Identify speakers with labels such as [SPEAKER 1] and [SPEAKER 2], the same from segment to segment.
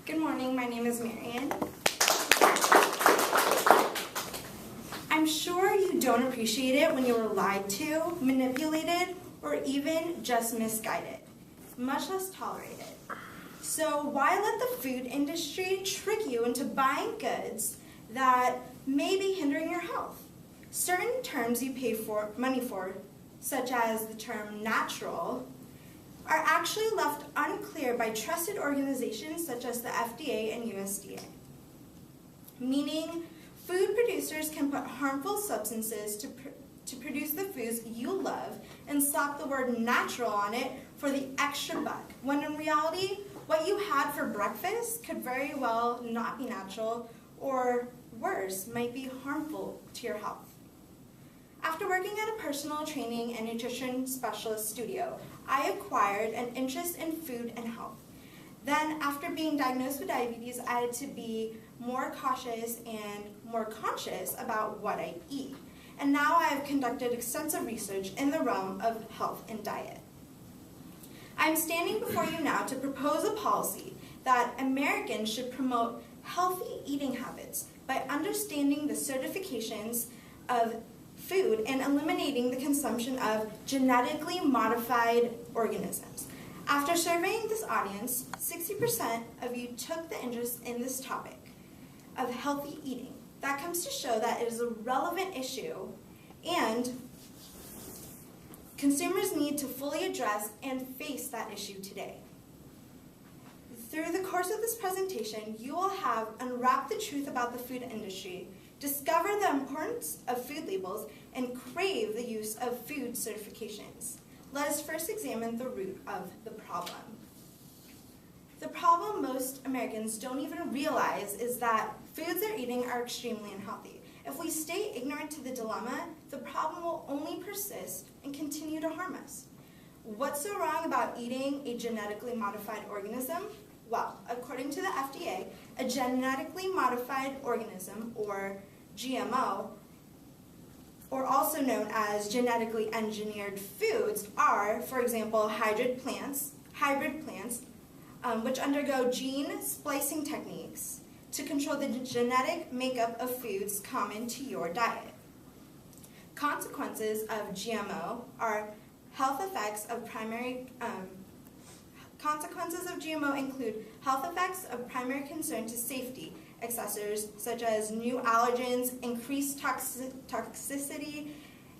[SPEAKER 1] Good morning, my name is Marian. I'm sure you don't appreciate it when you were lied to, manipulated, or even just misguided, much less tolerated. So why let the food industry trick you into buying goods that may be hindering your health? Certain terms you pay money for, such as the term natural, are actually left unclear by trusted organizations such as the FDA and USDA. Meaning, food producers can put harmful substances to produce the foods you love and slap the word natural on it for the extra buck, when in reality, what you had for breakfast could very well not be natural, or worse, might be harmful to your health. After working at a personal training and nutrition specialist studio, I acquired an interest in food and health. Then, after being diagnosed with diabetes, I had to be more cautious and more conscious about what I eat. And now I have conducted extensive research in the realm of health and diet. I'm standing before you now to propose a policy that Americans should promote healthy eating habits by understanding the certifications of food and eliminating the consumption of genetically modified organisms. After surveying this audience, 60% of you took the interest in this topic of healthy eating. That comes to show that it is a relevant issue and consumers need to fully address and face that issue today. Through the course of this presentation, you will have unwrapped the truth about the food industry, discover the importance of food labels, and crave the use of food certifications. Let us first examine the root of the problem. The problem most Americans don't even realize is that foods they're eating are extremely unhealthy. If we stay ignorant to the dilemma, the problem will only persist and continue to harm us. What's so wrong about eating a genetically modified organism? Well, according to the FDA, a genetically modified organism, or GMO, or also known as genetically engineered foods, are, for example, hybrid plants, which undergo gene splicing techniques to control the genetic makeup of foods common to your diet. Consequences of GMO are Consequences of GMO include health effects of primary concern to safety, accessors such as new allergens, increased toxicity,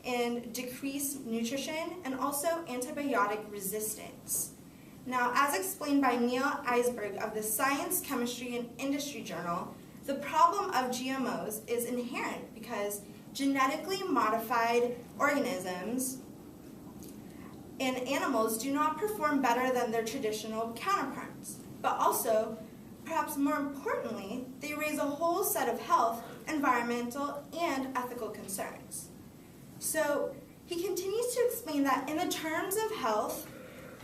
[SPEAKER 1] and decreased nutrition, and also antibiotic resistance. Now, as explained by Neil Eisberg of the Science, Chemistry, and Industry Journal, the problem of GMOs is inherent because genetically modified organisms and animals do not perform better than their traditional counterparts, but also, perhaps more importantly, they raise a whole set of health, environmental, and ethical concerns. So he continues to explain that in the terms of health,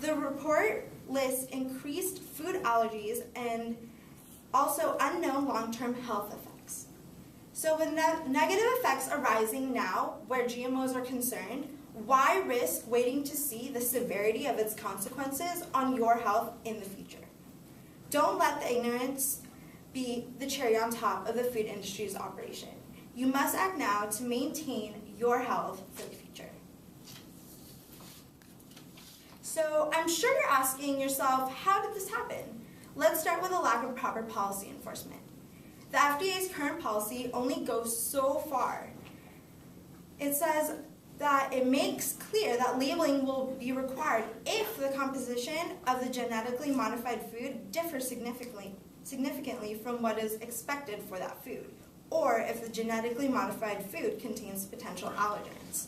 [SPEAKER 1] the report lists increased food allergies and also unknown long-term health effects. So with negative effects arising now where GMOs are concerned, why risk waiting to see the severity of its consequences on your health in the future? Don't let the ignorance be the cherry on top of the food industry's operation. You must act now to maintain your health for the future. So I'm sure you're asking yourself, how did this happen? Let's start with a lack of proper policy enforcement. The FDA's current policy only goes so far. It says that it makes clear that labeling will be required if the composition of the genetically modified food differs significantly from what is expected for that food, or if the genetically modified food contains potential allergens.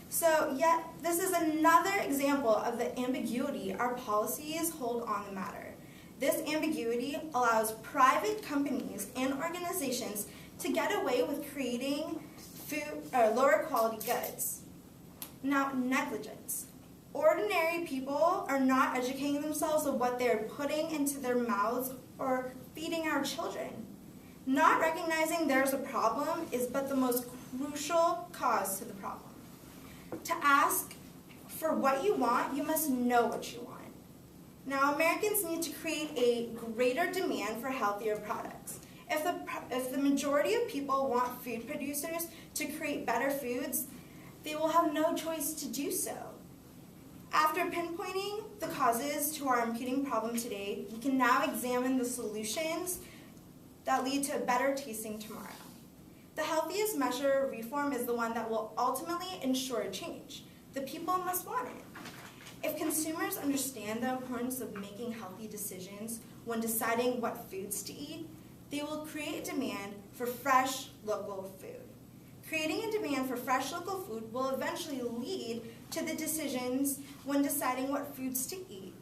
[SPEAKER 1] So yet, this is another example of the ambiguity our policies hold on the matter. This ambiguity allows private companies and organizations to get away with creating lower quality goods. Now, negligence. Ordinary people are not educating themselves of what they're putting into their mouths or feeding our children. Not recognizing there's a problem is but the most crucial cause to the problem. To ask for what you want, you must know what you want. Now, Americans need to create a greater demand for healthier products. If the majority of people want food producers to create better foods, they will have no choice to do so. After pinpointing the causes to our impeding problem today, we can now examine the solutions that lead to a better tasting tomorrow. The healthiest measure of reform is the one that will ultimately ensure change. The people must want it. If consumers understand the importance of making healthy decisions when deciding what foods to eat, they will create a demand for fresh, local food. Creating a demand for fresh, local food will eventually lead to the decisions when deciding what foods to eat,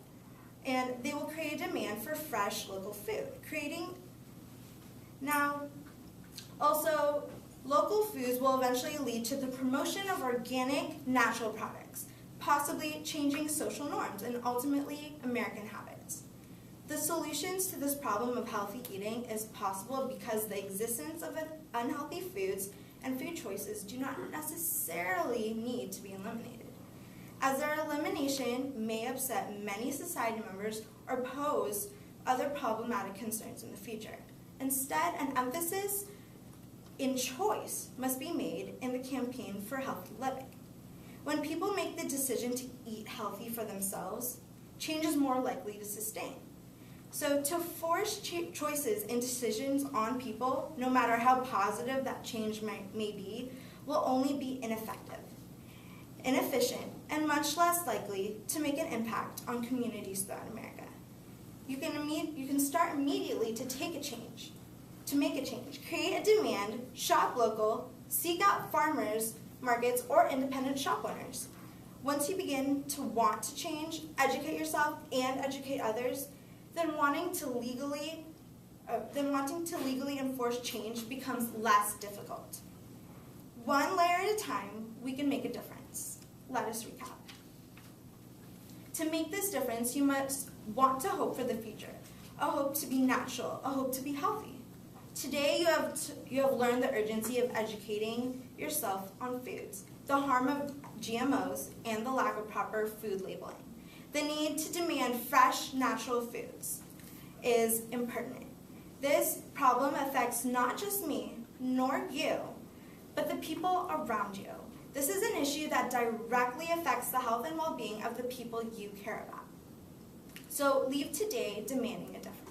[SPEAKER 1] and they will create a demand for fresh, local food. Also, local foods will eventually lead to the promotion of organic, natural products, possibly changing social norms and ultimately American habits. The solutions to this problem of healthy eating is possible because the existence of unhealthy foods and food choices do not necessarily need to be eliminated, as their elimination may upset many society members or pose other problematic concerns in the future. Instead, an emphasis in choice must be made in the campaign for healthy living. When people make the decision to eat healthy for themselves, change is more likely to sustain. So to force choices and decisions on people, no matter how positive that change may be, will only be ineffective, inefficient, and much less likely to make an impact on communities throughout America. You can start immediately to make a change, create a demand, shop local, seek out farmers markets or independent shop owners. Once you begin to want to change, educate yourself and educate others, then wanting to legally enforce change becomes less difficult. One layer at a time, we can make a difference. Let us recap. To make this difference, you must want to hope for the future, a hope to be natural, a hope to be healthy. Today, you have learned the urgency of educating yourself on foods, the harm of GMOs, and the lack of proper food labeling. The need to demand fresh, natural foods is impertinent. This problem affects not just me, nor you, but the people around you. This is an issue that directly affects the health and well-being of the people you care about. So leave today demanding a difference.